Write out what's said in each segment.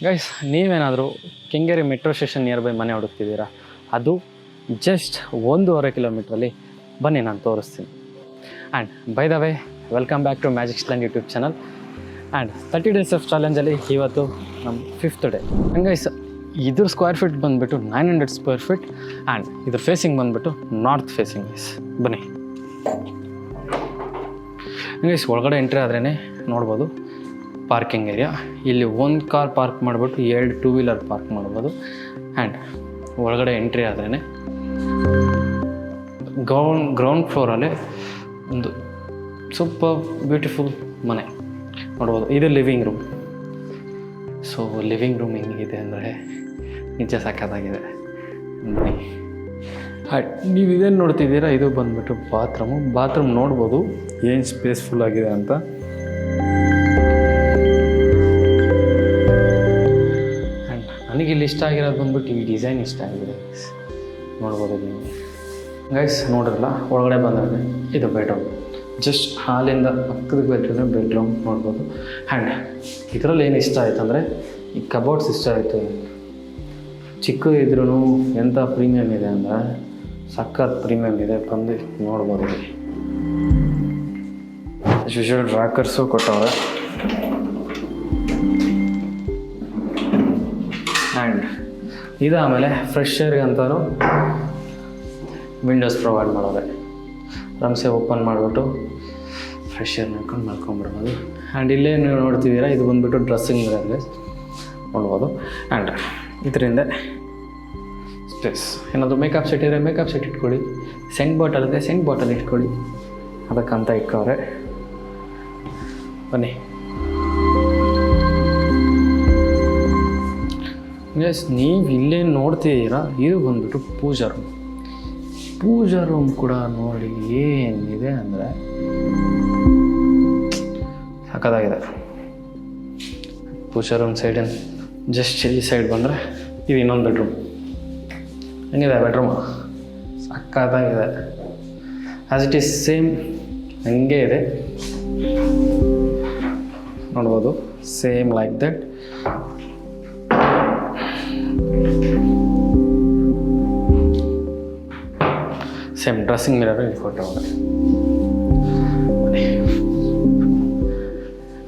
Guys, ನೀವೇನಾದರೂ Kengeri metro station nearby ಮನೆ ಹುಡುಕ್ತಿದ್ದೀರಾ? ಅದು ಜಸ್ಟ್ 1.5 ಕಿಲೋಮೀಟ್ರಲ್ಲಿ ಬನ್ನಿ, ನಾನು ತೋರಿಸ್ತೀನಿ. And by the way, welcome back to magic slang YouTube channel. And 30 days of ಚಾಲೆಂಜಲ್ಲಿ ಇವತ್ತು ನಮ್ಮ 5th ಡೇ. ಆ್ಯಂಡ್ ಗೈಸ್, ಇದ್ರ ಸ್ಕ್ವೇರ್ ಫೀಟ್ ಬಂದುಬಿಟ್ಟು 900 ಸ್ಕ್ವೇರ್ ಫೀಟ್. ಆ್ಯಂಡ್ ಇದ್ರ ಫೇಸಿಂಗ್ ಬಂದುಬಿಟ್ಟು ನಾರ್ತ್ ಫೇಸಿಂಗ್. ಗೈಸ್ ಬನ್ನಿ. ಗೈಸ್, ಒಳಗಡೆ ಎಂಟ್ರಿ ಆದ್ರೇ ನೋಡ್ಬೋದು ಪಾರ್ಕಿಂಗ್ ಏರಿಯಾ. ಇಲ್ಲಿ 1 ಕಾರ್ ಪಾರ್ಕ್ ಮಾಡಿಬಿಟ್ಟು 2 2 ವೀಲರ್ ಪಾರ್ಕ್ ಮಾಡ್ಬೋದು. ಆ್ಯಂಡ್ ಒಳಗಡೆ ಎಂಟ್ರಿ ಆದ್ರೇ ಗ್ರೌಂಡ್ ಫ್ಲೋರಲ್ಲೇ ಒಂದು ಸೂಪರ್ ಬ್ಯೂಟಿಫುಲ್ ಮನೆ ನೋಡ್ಬೋದು. ಇದು living room. So living room ಹೆಂಗಿದೆ ಅಂದರೆ ನಿಜ ಸಕ್ಕತ್ತಾಗಿದೆ. ನೀವು ಇದೇನು ನೋಡ್ತಿದ್ದೀರಾ, ಇದು ಬಂದುಬಿಟ್ಟು ಬಾತ್ರೂಮ್ ನೋಡ್ಬೋದು ಏನು ಸ್ಪೇಸ್ಫುಲ್ ಆಗಿದೆ ಅಂತ. ಆ್ಯಂಡ್ ನನಗೆ ಇಲ್ಲಿ ಇಷ್ಟ ಆಗಿರೋದು ಬಂದ್ಬಿಟ್ಟು ಈ ಡಿಸೈನ್ ಇಷ್ಟ ಆಗಿದೆ. ನೋಡ್ಬೋದು ನೀವು ಗೈಸ್, ನೋಡಿರಲ್ಲ ಒಳಗಡೆ ಬಂದಾಗ ಇದು ಬೆಡ್ರೂಮ್. ಜಸ್ಟ್ ಹಾಲಿಂದ ಪಕ್ಕದ ಬೆಡ್ರೂಮ್ ನೋಡ್ಬೋದು. ಆ್ಯಂಡ್ ಇದರಲ್ಲಿ ಏನು ಇಷ್ಟ ಆಯ್ತು ಅಂದರೆ ಈ ಕಬೋರ್ಡ್ಸ್ ಇಷ್ಟ ಆಯಿತು. ಚಿಕ್ಕ ಇದ್ರೂ ಎಂಥ ಪ್ರೀಮಿಯಮ್ ಇದೆ ಅಂದರೆ ಸಖತ್ ಪ್ರೀಮಿಯಮ್ ಇದೆ. ಬಂದು ನೋಡ್ಬೋದು. ಯೂಶುವಲ್ ರಾಕರ್ಸು ಕೊಟ್ಟವ್ರೆ. ಆ್ಯಂಡ್ ಇದು ಆಮೇಲೆ ಫ್ರೆಶ್ ಏರ್ಗೆ ಅಂತಲೂ ವಿಂಡೋಸ್ ಪ್ರೊವೈಡ್ ಮಾಡೋರೆ. ರಮ್ಸೆ ಓಪನ್ ಮಾಡಿಬಿಟ್ಟು ಫ್ರೆಶ್ ಏರ್ ನೋಡ್ಕೊಂಡು ಮಲ್ಕೊಂಡ್ಬಿಡ್ಬೋದು. ಆ್ಯಂಡ್ ಇಲ್ಲೇ ನೀವು ನೋಡ್ತಿದ್ದೀರಾ, ಇದು ಬಂದುಬಿಟ್ಟು ಡ್ರೆಸ್ಸಿಂಗ್ ಮಿರರ್ ನೋಡ್ಬೋದು. ಆ್ಯಂಡ್ ಇದರಿಂದ ಸ್ಪೇಸ್, ಏನಾದರೂ ಮೇಕಪ್ ಸೆಟ್ ಇದ್ದರೆ ಮೇಕಪ್ ಸೆಟ್ ಇಟ್ಕೊಳ್ಳಿ, ಸೆಂಟ್ ಬಾಟಲ್ ಇದೆ ಸೆಂಟ್ ಬಾಟಲ್ ಇಟ್ಕೊಳ್ಳಿ, ಅದಕ್ಕಂತ ಇಕ್ಕವ್ರೆ. ಬನ್ನಿ ಎಸ್, ನೀವು ಇಲ್ಲೇನು ನೋಡ್ತಿದ್ದೀರಾ, ಇದು ಬಂದುಬಿಟ್ಟು ಪೂಜಾ ರೂಮ್ ಕೂಡ ನೋಡಿ ಏನಿದೆ ಅಂದರೆ ಸಕ್ಕತ್ತಾಗಿದೆ. ಪೂಜಾ ರೂಮ್ ಸೈಡಿನ ಜಸ್ಟ್ ಈ ಸೈಡ್ ಬಂದರೆ ಇದು ಇನ್ನೊಂದು ಬೆಡ್ರೂಮ್. ಹೆಂಗಿದೆ ಬೆಡ್ರೂಮ್? ಸಕ್ಕತ್ತಾಗಿದೆ. ಆ್ಯಸ್ ಇಟ್ ಈಸ್ ಸೇಮ್ ಹಂಗೆ ಇದೆ ನೋಡ್ಬೋದು. Same like that. Same dressing mirror ಇಲ್ಲಿ ಫೋಟೋ.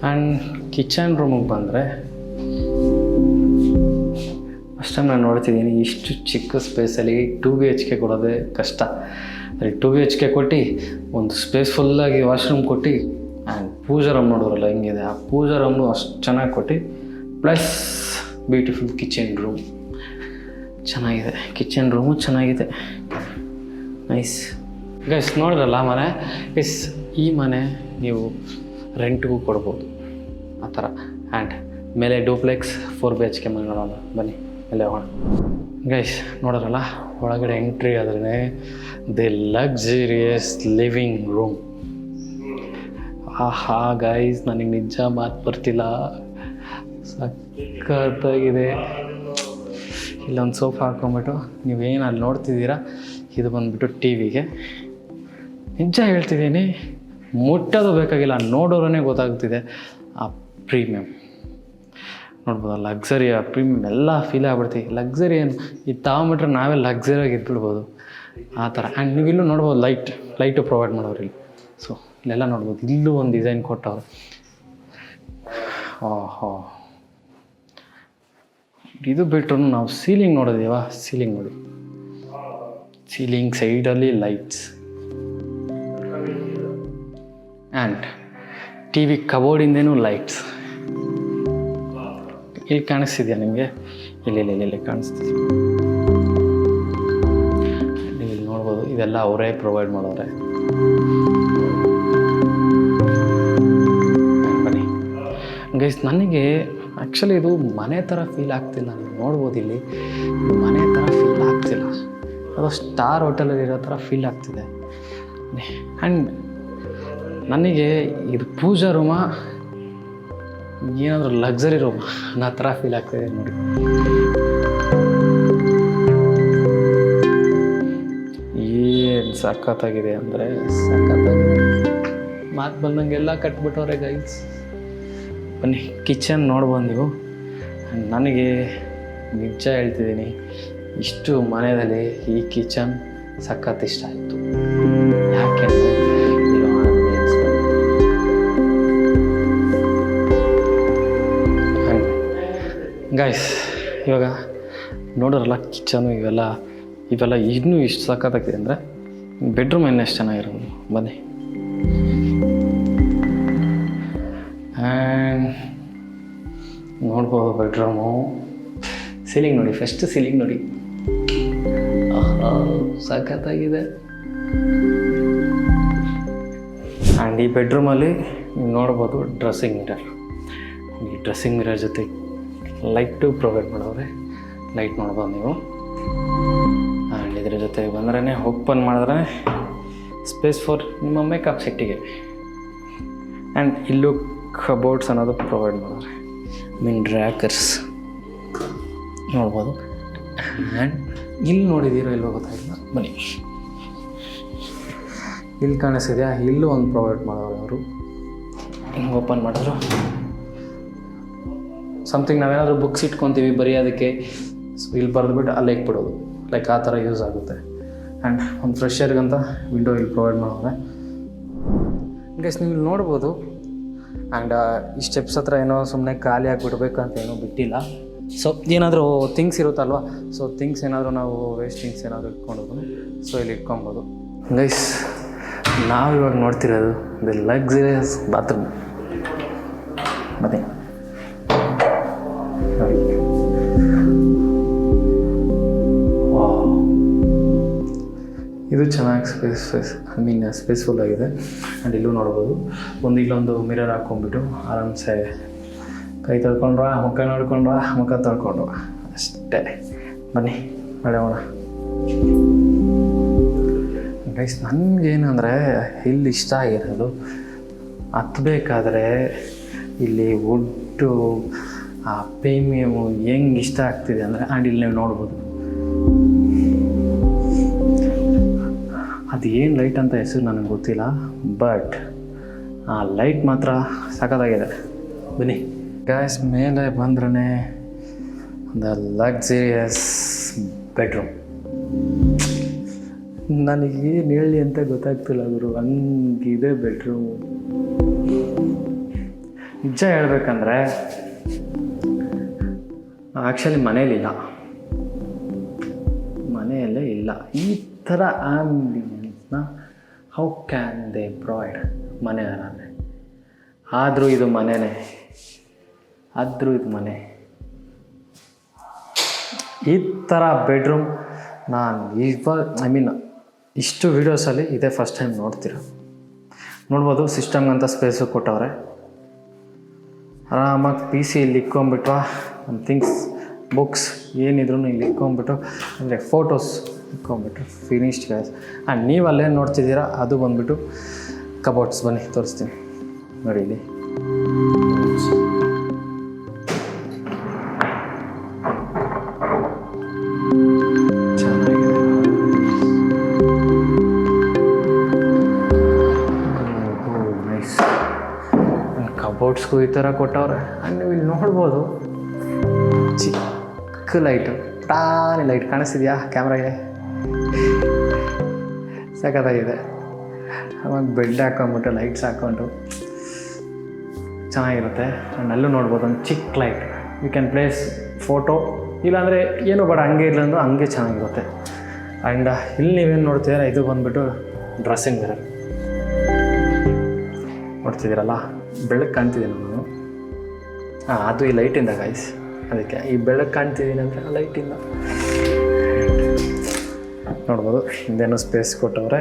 ಆ್ಯಂಡ್ ಕಿಚನ್ ರೂಮಿಗೆ ಬಂದರೆ ಫಸ್ಟ್ ಟೈಮ್ ನಾನು ನೋಡ್ತಿದ್ದೀನಿ ಇಷ್ಟು ಚಿಕ್ಕ ಸ್ಪೇಸಲ್ಲಿ 2 BHK ಕೊಡೋದೇ ಕಷ್ಟ. ಅಲ್ಲಿ 2 BHK ಕೊಟ್ಟು ಒಂದು ಸ್ಪೇಸ್ಫುಲ್ಲಾಗಿ ವಾಶ್ರೂಮ್ ಕೊಟ್ಟು ಆ್ಯಂಡ್ ಪೂಜಾ ರೂಮ್ ನೋಡೋರಲ್ಲ ಹೆಂಗಿದೆ, ಆ ಪೂಜಾ ರೂಮು ಅಷ್ಟು ಚೆನ್ನಾಗಿ ಕೊಟ್ಟು ಪ್ಲಸ್ ಬ್ಯೂಟಿಫುಲ್ ಕಿಚನ್ ರೂಮ್ ಚೆನ್ನಾಗಿದೆ. ಕಿಚನ್ ರೂಮು ಚೆನ್ನಾಗಿದೆ. ನೈಸ್ ಗೈಸ್, ನೋಡಿದ್ರಲ್ಲ ಮನೆ. ಗೈಸ್, ಈ ಮನೆ ನೀವು ರೆಂಟ್ಗೂ ಕೊಡ್ಬೋದು ಆ ಥರ. ಆ್ಯಂಡ್ ಮೇಲೆ ಡೂಪ್ಲೆಕ್ಸ್ 4 BHK ಮನೆ ನೋಡೋಣ. ಬನ್ನಿ ಮೇಲೆ ಹೋಗೋಣ. ಗೈಸ್, ನೋಡಿದ್ರಲ್ಲ ಒಳಗಡೆ ಎಂಟ್ರಿ ಆದ್ರೆ ದಿ ಲಕ್ಸುರಿಯಸ್ ಲಿವಿಂಗ್ ರೂಮ್. ಆಹಾ ಗೈಸ್, ನನಗೆ ನಿಜ ಮಾತು ಬರ್ತಿಲ್ಲ, ಸಕ್ಕತ್ತಾಗಿದೆ. ಇಲ್ಲೊಂದು ಸೋಫಾ ಹಾಕ್ಕೊಂಬಿಟ್ಟು ನೀವೇನು ಅಲ್ಲಿ ನೋಡ್ತಿದ್ದೀರಾ, ಇದು ಬಂದುಬಿಟ್ಟು ಟಿವಿಗೆ. ನಿಜ ಹೇಳ್ತಿದ್ದೀನಿ, ಮುಟ್ಟೋದು ಬೇಕಾಗಿಲ್ಲ, ನೋಡೋರೇ ಗೊತ್ತಾಗ್ತಿದೆ ಆ ಪ್ರೀಮಿಯಮ್. ನೋಡ್ಬೋದು ಲಕ್ಸರಿ, ಆ ಪ್ರೀಮಿಯಮ್ ಎಲ್ಲ ಫೀಲ್ ಆಗ್ಬಿಡ್ತೀವಿ. ಲಕ್ಸರಿ ಏನು ಇದು ತಗೊಂಬಿಟ್ರೆ ನಾವೇ ಲಕ್ಸರಿಯಾಗಿ ಇದ್ಬಿಡ್ಬೋದು ಆ ಥರ. ಆ್ಯಂಡ್ ನೀವು ಇಲ್ಲೂ ನೋಡ್ಬೋದು ಲೈಟು ಪ್ರೊವೈಡ್ ಮಾಡೋರು ಇಲ್ಲಿ. ಸೊ ಇಲ್ಲೆಲ್ಲ ನೋಡ್ಬೋದು, ಇಲ್ಲೂ ಒಂದು ಡಿಸೈನ್ ಕೊಟ್ಟವ್ರು. ಓಹೋ, ಇದು ಬಿಟ್ಟರು ನಾವು ಸೀಲಿಂಗ್ ನೋಡಿದೀವ. ಸೀಲಿಂಗ್ ನೋಡಿ, ಸೀಲಿಂಗ್ ಸೈಡಲ್ಲಿ ಲೈಟ್ಸ್. ಆ್ಯಂಡ್ ಟಿ ವಿ ಕಬೋರ್ಡಿಂದೇನೂ ಲೈಟ್ಸ್. ಇಲ್ಲಿ ಕಾಣಿಸ್ತಿದೆಯಾ ನಿಮಗೆ? ಇಲ್ಲಿ ಕಾಣಿಸ್ತಿದೆ. ನೀವು ಇಲ್ಲಿ ನೋಡ್ಬೋದು, ಇದೆಲ್ಲ ಅವರೇ ಪ್ರೊವೈಡ್ ಮಾಡೋರೆ. ಬನ್ನಿ ಗೈಸ್, ನನಗೆ ಆ್ಯಕ್ಚುಲಿ ಇದು ಮನೆ ಥರ ಫೀಲ್ ಆಗ್ತಿಲ್ಲ. ನೀವು ನೋಡ್ಬೋದು, ಇಲ್ಲಿ ಮನೆ ಥರ ಫೀಲ್ ಆಗ್ತಿಲ್ಲ, ಅದು ಸ್ಟಾರ್ ಹೋಟೆಲಲ್ಲಿ ಇರೋ ಥರ ಫೀಲ್ ಆಗ್ತಿದೆ. ಆ್ಯಂಡ್ ನನಗೆ ಇದು ಪೂಜಾ ರೂಮ ಏನಾದರೂ ಲಕ್ಸರಿ ರೂಮ್ ಅನ್ನೋ ಥರ ಫೀಲ್ ಆಗ್ತಿದೆ ನೋಡಿ. ಏನು ಸಖತ್ತಾಗಿದೆ ಅಂದರೆ ಸಖತ್ತಾಗಿದೆ. ಮಾತು ಬಂದಂಗೆಲ್ಲ ಕಟ್ಬಿಟ್ಟವ್ರೆ ಗೈಸ್. ಬನ್ನಿ ಕಿಚನ್ ನೋಡ್ಬೋದು ನೀವು. ನನಗೆ ನಿಜ ಹೇಳ್ತಿದ್ದೀನಿ, ಇಷ್ಟು ಮನೆಯಲ್ಲಿ ಈ ಕಿಚನ್ ಸಖತ್ ಇಷ್ಟ ಆಯಿತು. ಯಾಕೆಂದರೆ ಗೈಸ್ ಇವಾಗ ನೋಡೋರಲ್ಲ ಕಿಚನು ಇವೆಲ್ಲ ಇನ್ನೂ ಇಷ್ಟು ಸಖತ್ತಾಗಿದೆ ಅಂದರೆ ಬೆಡ್ರೂಮ್ ಇನ್ನೂ ಎಷ್ಟು ಚೆನ್ನಾಗಿರೋದು. ಬನ್ನಿ. ಆ್ಯಂಡ್ ನೋಡ್ಬೋದು ಬೆಡ್ರೂಮು. ಸೀಲಿಂಗ್ ನೋಡಿ, ಫಸ್ಟ್ ಸೀಲಿಂಗ್ ನೋಡಿ, ಸಖತ್ತಾಗಿದೆ. ಆ್ಯಂಡ್ ಈ ಬೆಡ್ರೂಮಲ್ಲಿ ನೀವು ನೋಡ್ಬೋದು ಡ್ರೆಸ್ಸಿಂಗ್ ಮಿರರ್. ಈ ಡ್ರೆಸ್ಸಿಂಗ್ ಮಿರರ್ ಜೊತೆ ಲೈಟು ಪ್ರೊವೈಡ್ ಮಾಡವ್ರೆ. ಲೈಟ್ ನೋಡ್ಬೋದು ನೀವು. ಆ್ಯಂಡ್ ಇದ್ರ ಜೊತೆ ಬಂದ್ರೇ ಓಪನ್ ಮಾಡಿದ್ರೆ ಸ್ಪೇಸ್ ಫಾರ್ ನಿಮ್ಮ ಮೇಕಪ್ ಸೆಟ್ಟಿಗೆ. ಆ್ಯಂಡ್ ಇಲ್ಲೂ ಕಬೋರ್ಡ್ಸ್ ಅನ್ನೋದು ಪ್ರೊವೈಡ್ ಮಾಡವ್ರೆ, ರ್ಯಾಕರ್ಸ್ ನೋಡ್ಬೋದು. ಆ್ಯಂಡ್ ಇಲ್ಲಿ ನೋಡಿದ್ದೀರೋ ಇಲ್ಲೋ ಗೊತ್ತಾಗಿಲ್ಲ, ಬನ್ನಿ ಇಲ್ಲಿ ಕಾಣಿಸ್ತಿದೆಯಾ, ಇಲ್ಲೂ ಒಂದು ಪ್ರೊವೈಡ್ ಮಾಡೋರು ಅವರು. ಹಿಂಗೆ ಓಪನ್ ಮಾಡಿದ್ರು ಸಮಥಿಂಗ್ ನಾವೇನಾದರೂ ಬುಕ್ಸ್ ಇಟ್ಕೊತೀವಿ ಬರೆಯೋದಕ್ಕೆ, ಸೊ ಇಲ್ಲಿ ಬರೆದ್ಬಿಟ್ಟು ಅಲ್ಲಿ ಇಟ್ಬಿಡೋದು, ಲೈಕ್ ಆ ಥರ ಯೂಸ್ ಆಗುತ್ತೆ. ಆ್ಯಂಡ್ ಒಂದು ಫ್ರೆಶ್ ಏರ್ಗಂತ ವಿಂಡೋ ಇಲ್ಲಿ ಪ್ರೊವೈಡ್ ಮಾಡೋರೆ. ಗೈಸ್ ನೀವು ಇಲ್ಲಿ ನೋಡ್ಬೋದು. ಆ್ಯಂಡ್ ಈ ಸ್ಟೆಪ್ಸ್ ಹತ್ರ ಏನೋ ಸುಮ್ಮನೆ ಖಾಲಿ ಆಗಿಬಿಡ್ಬೇಕು ಅಂತ ಏನೋ ಬಿಟ್ಟಿಲ್ಲ. ಸೊ ಏನಾದರೂ ಥಿಂಗ್ಸ್ ಇರುತ್ತಲ್ವ, ಸೊ ಥಿಂಗ್ಸ್ ಏನಾದರೂ ನಾವು ವೇಸ್ಟ್ ಥಿಂಗ್ಸ್ ಏನಾದರೂ ಇಟ್ಕೊಂಡು ಸೊ ಇಲ್ಲಿ ಇಟ್ಕೊಬೋದು. ಗೈಸ್ ನಾವಿವಾಗ ನೋಡ್ತಿರೋದು ದಿ ಲಕ್ಸುರಿಯಸ್ ಬಾತ್ರೂಮ್. ಬನ್ನಿ ನೋಡಿ. ಇದು ಚೆನ್ನಾಗಿ ಸ್ಪೇಸ್ಫುಲ್ ಆಗಿದೆ. ಆ್ಯಂಡ್ ಇಲ್ಲೂ ನೋಡ್ಬೋದು. ಇಲ್ಲೊಂದು ಮಿರರ್ ಹಾಕ್ಕೊಂಡ್ಬಿಟ್ಟು ಆರಾಮ್ಸೆ ಕೈ ತೊಳ್ಕೊಂಡ್ರ, ಮುಖ ನೋಡ್ಕೊಂಡ್ರ, ಮುಖ ತೊಳ್ಕೊಂಡ್ರ, ಅಷ್ಟೇ. ಬನ್ನಿ ನಡೆಯೋಣ. ಗೈಸ್ ನನಗೇನಂದರೆ ಇಲ್ಲಿ ಇಷ್ಟ ಆಗಿರೋದು, ಹತ್ಬೇಕಾದ್ರೆ ಇಲ್ಲಿ ವುಡ್ಡು ಆ ಪ್ರೀಮಿಯಮು ಹೆಂಗೆ ಇಷ್ಟ ಆಗ್ತಿದೆ ಅಂದರೆ. ಆ್ಯಂಡ್ ಇಲ್ಲಿ ನೀವು ನೋಡ್ಬೋದು ಅದು ಏನು ಲೈಟ್ ಅಂತ ಹೆಸರು ನನಗೆ ಗೊತ್ತಿಲ್ಲ, ಬಟ್ ಆ ಲೈಟ್ ಮಾತ್ರ ಸಖತ್ತಾಗಿದೆ. ಬನ್ನಿ ಗ್ಯಾಸ್ ಮೇಲೆ ಬಂದ್ರೇ ದ ಲಕ್ಸುರಿಯಸ್ ಬೆಡ್ರೂಮ್. ನನಗೇನು ಹೇಳಿ ಅಂತ ಗೊತ್ತಾಗ್ತಿಲ್ಲ ಗುರು, ಹಂಗಿದೆ ಬೆಡ್ರೂಮು. ನಿಜ ಹೇಳ್ಬೇಕಂದ್ರೆ ಆ್ಯಕ್ಚುಲಿ ಮನೆಯಲ್ಲೇ ಇಲ್ಲ ಈ ಥರ ಆ್ಯಂಬಿಯನ್ಸ್ನ. ಹೌ ಕ್ಯಾನ್ ದೇ ಪ್ರೊವೈಡ್ ಮನೆ ಅನ್ನೋದೇ? ಆದರೂ ಇದು ಮನೆ. ಈ ಥರ ಬೆಡ್ರೂಮ್ ನಾನು ಇಷ್ಟು ವೀಡಿಯೋಸಲ್ಲಿ ಇದೇ ಫಸ್ಟ್ ಟೈಮ್ ನೋಡ್ಬೋದು. ಸಿಸ್ಟಮ್ಗಂತ ಸ್ಪೇಸು ಕೊಟ್ಟವ್ರೆ. ಆರಾಮಾಗಿ PC ಇಲ್ಲಿ ಇಕ್ಕೊಂಬಿಟ್ಟು ನಮ್ಮ ಥಿಂಗ್ಸ್, ಬುಕ್ಸ್ ಏನಿದ್ರು ಇಲ್ಲಿ ಇಕ್ಕೊಂಬಿಟ್ಟು, ಅಂದರೆ ಫೋಟೋಸ್ ಇಕ್ಕೊಂಬಿಟ್ಟು ಫಿನಿಶ್ಡ್ ಗ್ಯಾಸ್. ಆ್ಯಂಡ್ ನೀವು ಅಲ್ಲೇನು ನೋಡ್ತಿದ್ದೀರಾ ಅದು ಬಂದುಬಿಟ್ಟು ಕಬೋರ್ಡ್ಸ್. ಬನ್ನಿ ತೋರಿಸ್ತೀನಿ ನೋಡಿ. ಇಲ್ಲಿ ಚೆನ್ನಾಗಿದೆ. ನೈಸ್. ಕಬೋರ್ಡ್ಸ್ಗೂ ಈ ಥರ ಕೊಟ್ಟವ್ರೆ. ಆ್ಯಂಡ್ ನೀವು ಇಲ್ಲಿ ನೋಡ್ಬೋದು ಚಿಕ್ಕ ಲೈಟು, ಪುಟಾಣಿ ಲೈಟ್ ಕಾಣಿಸ್ತಿದೆಯಾ ಕ್ಯಾಮ್ರಾಗೆ? ಸಖತ್ತಾಗಿದೆ. ಆವಾಗ ಬೆಡ್ ಹಾಕ್ಕೊಂಬಿಟ್ಟು ಲೈಟ್ಸ್ ಹಾಕ್ಕೊಂಡು ಚೆನ್ನಾಗಿರುತ್ತೆ. ಆ್ಯಂಡ್ ಅಲ್ಲೂ ನೋಡ್ಬೋದು ಒಂದು ಚಿಕ್ಕ light. You can place photo, ಇಲ್ಲಾಂದರೆ ಏನೂ ಬೇಡ ಹಂಗೆ ಇರಲಿಲ್ಲ ಹಂಗೆ ಚೆನ್ನಾಗಿರುತ್ತೆ. ಆ್ಯಂಡ್ ಇಲ್ಲಿ ನೀವೇನು ನೋಡ್ತಿದ್ದೀರಾ, ಇದು ಬಂದುಬಿಟ್ಟು ಡ್ರೆಸ್ಸಿಂಗ್ ಮಿರರ್ ನೋಡ್ತಿದ್ದೀರಲ್ಲ, ಬೆಳಕು ಕಾಣ್ತಿದ್ದೀನಿ ನಾನು. ಅದು ಈ ಲೈಟಿಂದ ಗೈಸ್, ಅದಕ್ಕೆ ಈ ಬೆಳಕು ಕಾಣ್ತಿದ್ದೀನಿ ಅಂದರೆ ಆ ಲೈಟಿಂದ ನೋಡ್ಬೋದು. ಹಿಂದೇನೋ ಸ್ಪೇಸ್ ಕೊಟ್ಟವ್ರೆ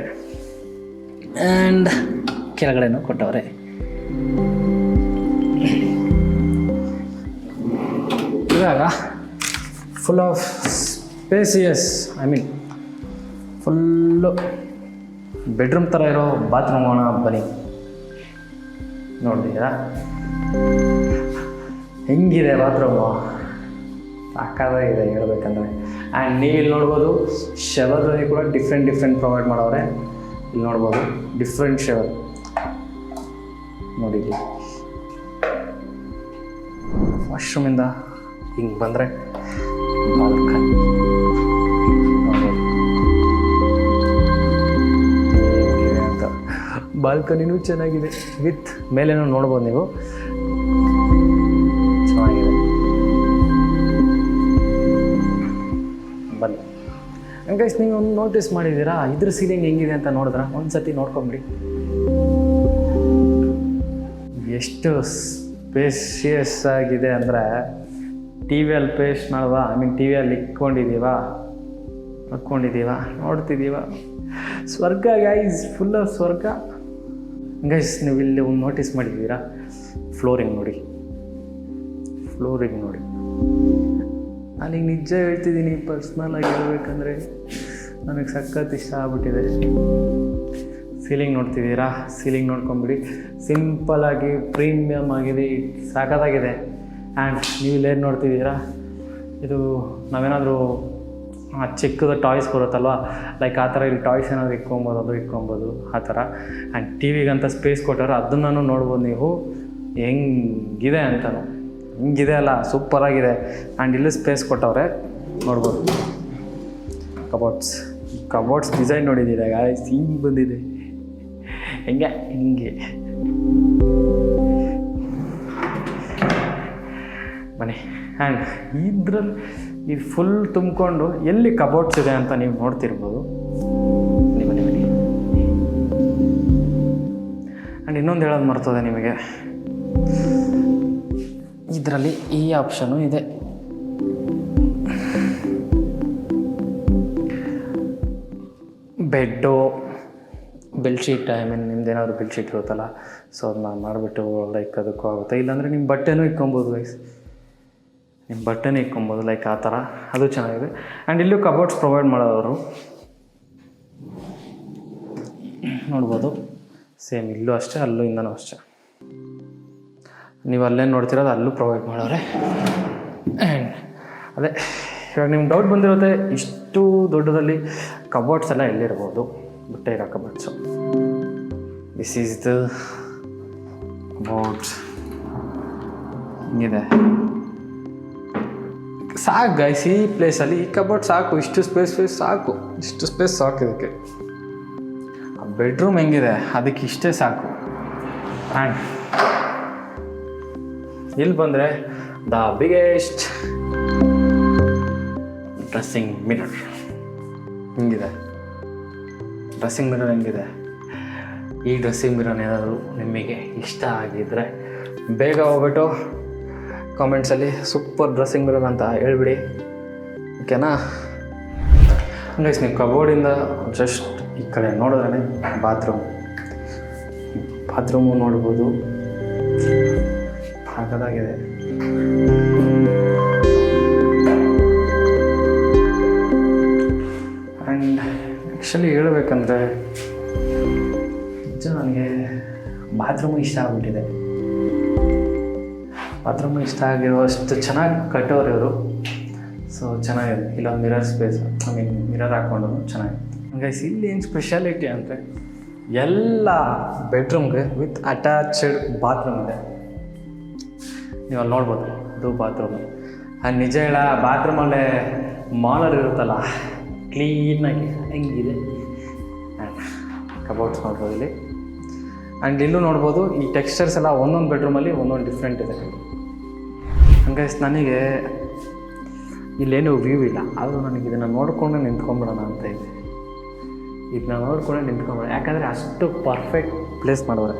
ಆ್ಯಂಡ್ ಕೆಳಗಡೆನೂ ಕೊಟ್ಟವ್ರೆ. ಇವಾಗ full of spacious, full bedroom ಥರ ಇರೋ ಬಾತ್ರೂಮ್ ಹೋಗೋಣ ಬನ್ನಿ. ನೋಡಿದ್ದೀರಾ ಹೆಂಗಿದೆ ಬಾತ್ರೂಮು? ಸಾಕಾಗಿದೆ ಹೇಳ್ಬೇಕಂದ್ರೆ. ಆ್ಯಂಡ್ ನೀವು ಇಲ್ಲಿ ನೋಡ್ಬೋದು ಶವರಲ್ಲಿ ಕೂಡ ಡಿಫ್ರೆಂಟ್ ಪ್ರೊವೈಡ್ ಮಾಡವ್ರೆ. ಇಲ್ಲಿ ನೋಡ್ಬೋದು ಡಿಫ್ರೆಂಟ್ ಶವರ್ ನೋಡಿ. ವಾಶ್ರೂಮಿಂದ ಹಿಂಗೆ ಬಂದರೆ ಬಾಲ್ಕನಿ ಹೇಗಿದೆ ಅಂತ. ಬಾಲ್ಕನಿನೂ ಚೆನ್ನಾಗಿದೆ, ವಿತ್ ಮೇಲೇನೂ ನೋಡ್ಬೋದು ನೀವು, ಚೆನ್ನಾಗಿದೆ. ಬನ್ನಿ ಗೈಸ್, ನೀವು ಒಂದು ನೋಟಿಸ್ ಮಾಡಿದ್ದೀರಾ ಇದ್ರ ಸೀಲಿಂಗ್ ಹೆಂಗಿದೆ ಅಂತ ನೋಡಿದ್ರ? ಒಂದು ಸತಿ ನೋಡ್ಕೊಂಬಿಡಿ. ಎಷ್ಟು ಸ್ಪೇಷಿಯಸ್ ಆಗಿದೆ ಅಂದರೆ ಟಿ ವಿಯಲ್ಲಿ ಪೇಸ್ಟ್ ಮಾಡವಾ, ಟಿ ವಿಯಲ್ಲಿ ಹಾಕ್ಕೊಂಡಿದ್ದೀವ ನೋಡ್ತಿದ್ದೀವ. ಸ್ವರ್ಗ ಗೈಸ್, ಫುಲ್ ಆಫ್ ಸ್ವರ್ಗ ಗೈಸ್. ನೀವು ಇಲ್ಲಿ ಒಂದು ನೋಟಿಸ್ ಮಾಡಿದ್ದೀರಾ? ಫ್ಲೋರಿಂಗ್ ನೋಡಿ. ನಾನೀಗ ನಿಜ ಹೇಳ್ತಿದ್ದೀನಿ, ಪರ್ಸ್ನಲಾಗಿ ಹೇಳ್ಬೇಕಂದ್ರೆ ನನಗೆ ಸಖತ್ ಇಷ್ಟ ಆಗ್ಬಿಟ್ಟಿದೆ. ಸೀಲಿಂಗ್ ನೋಡ್ತಿದ್ದೀರಾ? ಸೀಲಿಂಗ್ ನೋಡ್ಕೊಂಬಿಡಿ. ಸಿಂಪಲಾಗಿ ಪ್ರೀಮಿಯಮ್ ಆಗಿದೆ, ಸಖತ್ತಾಗಿದೆ. ಆ್ಯಂಡ್ ನೀವು ಇಲ್ಲೇನು ನೋಡ್ತಿದ್ದೀರಾ? ಇದು ನಾವೇನಾದರೂ ಚಿಕ್ಕದ ಟಾಯ್ಸ್ ಬರುತ್ತಲ್ವ, ಲೈಕ್ ಆ ಥರ ಇಲ್ಲಿ ಟಾಯ್ಸ್ ಏನಾದರೂ ಇಟ್ಕೊಬೋದು ಆ ಥರ. ಆ್ಯಂಡ್ ಟಿ ವಿಗಂತ ಸ್ಪೇಸ್ ಕೊಟ್ಟಾರೆ, ಅದನ್ನು ನೋಡ್ಬೋದು ನೀವು ಹೆಂಗಿದೆ ಅಂತಲೂ. ಹಿಂಗಿದೆ ಅಲ್ಲ, ಸೂಪರಾಗಿದೆ. ಆ್ಯಂಡ್ ಇಲ್ಲೂ ಸ್ಪೇಸ್ ಕೊಟ್ಟವ್ರೆ, ನೋಡ್ಬೋದು. ಕಬೋರ್ಡ್ಸ್ ಡಿಸೈನ್ ನೋಡಿದ್ದೀರಾ ಗಾಯ್ಸ್? ಹಿಂಗೆ ಬಂದಿದೆ, ಹಿಂಗೆ ಬನ್ನಿ. ಆ್ಯಂಡ್ ಇದ್ರಲ್ಲಿ ಇದು ಫುಲ್ ತುಂಬಿಕೊಂಡು ಎಲ್ಲಿ ಕಬೋರ್ಡ್ಸ್ ಇದೆ ಅಂತ ನೀವು ನೋಡ್ತಿರ್ಬೋದು. ಬನ್ನಿ. ಆ್ಯಂಡ್ ಇನ್ನೊಂದು ಹೇಳೋದು ಮರ್ತದೆ ನಿಮಗೆ, ಇದರಲ್ಲಿ ಈ ಆಪ್ಷನು ಇದೆ. ಬೆಡ್ಡು, ಬೆಡ್ಶೀಟ್, ನಿಮ್ದೇನಾದ್ರು ಬೆಡ್ಶೀಟ್ ಇರುತ್ತಲ್ಲ, ಸೊ ಅದನ್ನ ಮಾಡಿಬಿಟ್ಟು ಲೈಕ್ ಅದಕ್ಕೂ ಆಗುತ್ತೆ. ಇಲ್ಲಾಂದರೆ ನಿಮ್ಮ ಬಟ್ಟೆನೂ ಇಟ್ಕೊಬೋದು ಗೈಸ್, ಲೈಕ್ ಆ ಥರ, ಅದು ಚೆನ್ನಾಗಿದೆ. ಆ್ಯಂಡ್ ಇಲ್ಲೂ ಕಬೋರ್ಡ್ಸ್ ಪ್ರೊವೈಡ್ ಮಾಡೋದವರು ನೋಡ್ಬೋದು. ಸೇಮ್ ಇಲ್ಲೂ ಅಷ್ಟೇ, ಅಲ್ಲೂ ಇಂದನೂ ಅಷ್ಟೇ. ನೀವು ಅಲ್ಲೇನು ನೋಡ್ತಿರೋದು ಅಲ್ಲೂ ಪ್ರೊವೈಡ್ ಮಾಡೋರೆ. ಆ್ಯಂಡ್ ಅದೇ ಇವಾಗ ನಿಮ್ಗೆ ಡೌಟ್ ಬಂದಿರುತ್ತೆ, ಇಷ್ಟು ದೊಡ್ಡದಲ್ಲಿ ಕಬೋರ್ಡ್ಸ್ ಎಲ್ಲ ಎಲ್ಲಿರ್ಬೋದು? ಬಟ್ಟೆ ಇರೋ cupboards. This is the cupboards. ಹಿಂಗಿದೆ. ಸಾಕು ಗೈಸ್, ಈ ಪ್ಲೇಸಲ್ಲಿ ಈ ಕಬೋರ್ಡ್ ಸಾಕು. ಇಷ್ಟು ಸ್ಪೇಸ್ ಸಾಕು ಇದಕ್ಕೆ. ಬೆಡ್ರೂಮ್ ಹೆಂಗಿದೆ ಅದಕ್ಕೆ ಇಷ್ಟೇ ಸಾಕು. ಆ್ಯಂಡ್ ಇಲ್ಲಿ ಬಂದರೆ ದ ಬಿಗ್ಗೆಸ್ಟ್ ಡ್ರೆಸ್ಸಿಂಗ್ ಮಿರರ್ ಹೆಂಗಿದೆ. ಈ ಡ್ರೆಸ್ಸಿಂಗ್ ಮಿರರ್ ಏನಾದರೂ ನಿಮಗೆ ಇಷ್ಟ ಆಗಿದ್ದರೆ ಬೇಗ ಹೋಗ್ಬಿಟ್ಟು ಕಾಮೆಂಟ್ಸಲ್ಲಿ ಸೂಪರ್ ಡ್ರೆಸ್ಸಿಂಗ್ ಮಿರರ್ ಅಂತ ಹೇಳ್ಬಿಡಿ, ಓಕೆನಾ ಗೈಸ್? ನೀವು ಕಬೋರ್ಡಿಂದ ಜಸ್ಟ್ ಈ ಕಡೆ ನೋಡಿದ್ರೆ ಬಾತ್ರೂಮು ನೋಡ್ಬೋದು, ಹಾಕದಾಗಿದೆ. ಆ್ಯಂಡ್ ಆ್ಯಕ್ಚುಲಿ ಹೇಳ್ಬೇಕಂದ್ರೆ ನಿಜ ನನಗೆ ಬಾತ್ರೂಮು ಇಷ್ಟ ಆಗಿಬಿಟ್ಟಿದೆ. ಬಾತ್ರೂಮು ಇಷ್ಟ ಆಗಿರುವಷ್ಟು ಚೆನ್ನಾಗಿ ಕಟ್ಟೋರು ಇವರು. ಸೊ ಚೆನ್ನಾಗಿದೆ. ಇಲ್ಲೊಂದು ಮಿರರ್ ಸ್ಪೇಸ್, ಮಿರರ್ ಹಾಕ್ಕೊಂಡು ಚೆನ್ನಾಗಿದೆ. ಗೈಸ್ ಇಲ್ಲಿ ಏನು ಸ್ಪೆಷಾಲಿಟಿ ಅಂದರೆ ಎಲ್ಲ ಬೆಡ್ರೂಮ್ಗೆ ವಿತ್ ಅಟ್ಯಾಚ್ಡ್ ಬಾತ್ರೂಮ್ ಇದೆ. ನೀವು ಅಲ್ಲಿ ನೋಡ್ಬೋದು, ಅದು ಬಾತ್ರೂಮು. ನಿಜ ಹೇಳ, ಬಾತ್ರೂಮಲ್ಲೇ ಮಾಲರ್ ಇರುತ್ತಲ್ಲ, ಕ್ಲೀನಾಗಿ ಹೆಂಗಿದೆ. ಆ್ಯಂಡ್ ಕಬೋರ್ಡ್ಸ್ ನೋಡ್ಬೋದು ಇಲ್ಲಿ. ಆ್ಯಂಡ್ ಇಲ್ಲೂ ನೋಡ್ಬೋದು, ಈ ಟೆಕ್ಸ್ಚರ್ಸ್ ಎಲ್ಲ ಒಂದೊಂದು ಬೆಡ್ರೂಮಲ್ಲಿ ಒಂದೊಂದು ಡಿಫ್ರೆಂಟ್ ಇದೆ. ಹಂಗೈಸ್ ನನಗೆ ಇಲ್ಲೇನು ವ್ಯೂ ಇಲ್ಲ, ಆದರೂ ನನಗೆ ಇದನ್ನು ನೋಡಿಕೊಂಡು ನಿಂತ್ಕೊಂಡ್ಬಿಡೋಣ ಅಂತ ಇದೆ. ಯಾಕಂದರೆ ಅಷ್ಟು ಪರ್ಫೆಕ್ಟ್ ಪ್ಲೇಸ್ ಮಾಡೋರೆ.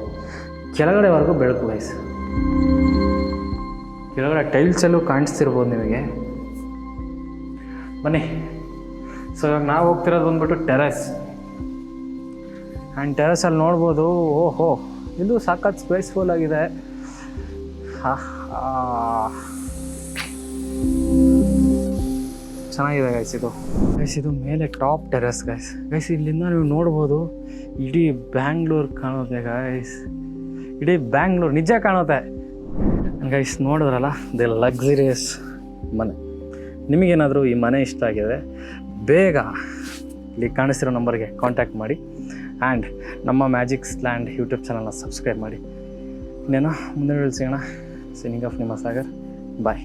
ಕೆಳಗಡೆವರೆಗೂ ಬೆಳಕು ಗೈಸ್, ಕೆಳಗಡೆ ಟೈಲ್ಸಲ್ಲೂ ಕಾಣಿಸ್ತಿರ್ಬೋದು ನಿಮಗೆ. ಬನ್ನಿ. ಸೊ ಇವಾಗ ನಾವು ಹೋಗ್ತಿರೋದು ಬಂದ್ಬಿಟ್ಟು ಟೆರೆಸ್. ಆ್ಯಂಡ್ ಟೆರೆಸಲ್ಲಿ ನೋಡ್ಬೋದು, ಓಹೋ ಇದು ಸಖತ್ ಸ್ಪೇಸ್ಫುಲ್ ಆಗಿದೆ. ಚೆನ್ನಾಗಿದೆ ಗೈಸ್ ಇದು ಮೇಲೆ ಟಾಪ್ ಟೆರೆಸ್ ಗೈಸ್. ಇಲ್ಲಿಂದ ನೀವು ನೋಡ್ಬೋದು ಇಡೀ ಬ್ಯಾಂಗ್ಳೂರು ಕಾಣುತ್ತೆ ಗೈಸ್. ಇಡೀ ಬ್ಯಾಂಗ್ಳೂರು ನಿಜ ಕಾಣುತ್ತೆ ಗೈಸ್. ನೋಡಿದ್ರಲ್ಲ, ದ ಲಕ್ಸುರಿಯಸ್ ಮನೆ. ನಿಮಗೇನಾದರೂ ಈ ಮನೆ ಇಷ್ಟ ಆಗಿದೆ, ಬೇಗ ಇಲ್ಲಿ ಕಾಣಿಸ್ತಿರೋ ನಂಬರ್ಗೆ ಕಾಂಟ್ಯಾಕ್ಟ್ ಮಾಡಿ. ಆ್ಯಂಡ್ ನಮ್ಮ ಮ್ಯಾಜಿಕ್ಸ್ ಲ್ಯಾಂಡ್ ಯೂಟ್ಯೂಬ್ ಚಾನಲ್ನ ಸಬ್ಸ್ಕ್ರೈಬ್ ಮಾಡಿ. ಇನ್ನೇನೋ ಮುಂದೆ ಸಿಗೋಣ. ಸೈನಿಂಗ್ ಆಫ್ ನಿಮ್ಮ ಸಾಗರ್. ಬಾಯ್.